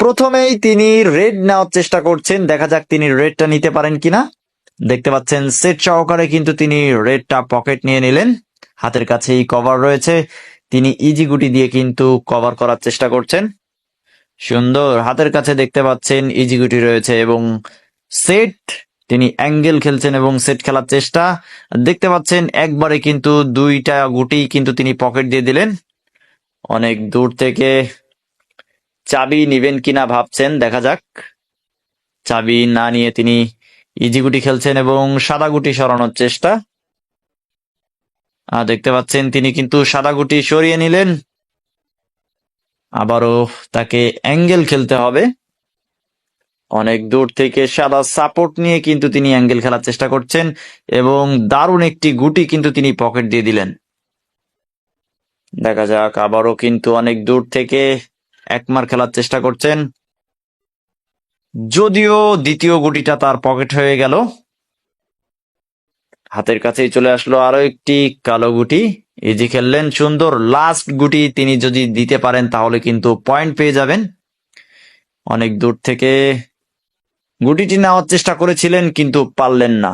প্রথমেই তিনি রেড নেওয়ার চেষ্টা করছেন, দেখা যাক তিনি রেডটা নিতে পারেন কিনা। দেখতে পাচ্ছেন সেট সহকারে কিন্তু তিনি রেডটা পকেট নিয়ে নিলেন, হাতের কাছেই কভার রয়েছে, তিনি ইজি গুটি দিয়ে কিন্তু কভার করার চেষ্টা করছেন। সুন্দর, হাতের কাছে দেখতে পাচ্ছেন ইজি গুটি রয়েছে এবং সেট, তিনি অ্যাঙ্গেল খেলছেন এবং সেট খেলার চেষ্টা। দেখতে পাচ্ছেন একবারে কিন্তু দুইটা গুটি কিন্তু তিনি পকেট দিয়ে দিলেন। অনেক দূর থেকে চাবি নিবেন কিনা ভাবছেন, দেখা যাক। চাবি না নিয়ে তিনি ইজি গুটি খেলছেন এবং সাদা গুটি সরানোর চেষ্টা। দেখতে পাচ্ছেন তিনি কিন্তু সাদা গুটি সরিয়ে নিলেন। আবারও তাকে অ্যাঙ্গেল খেলতে হবে। অনেক দূর থেকে সাদা সাপোর্ট নিয়ে কিন্তু তিনি অ্যাঙ্গেল খেলার চেষ্টা করছেন এবং দারুণ একটি গুটি কিন্তু তিনি পকেট দিয়ে দিলেন। দেখা যাক, আবারও কিন্তু অনেক দূর থেকে একমার খেলার চেষ্টা করছেন, যদিও দ্বিতীয় গুটিটা তার পকেট হয়ে গেল। হাতের কাছেই চলে আসলো আরো একটি কালো গুটি, ইজি খেললেন। সুন্দর, লাস্ট গুটি তিনি যদি দিতে পারেন তাহলে কিন্তু পয়েন্ট পেয়ে যাবেন। অনেক দূর থেকে গুটিটি নেওয়ার চেষ্টা করেছিলেন কিন্তু পারলেন না।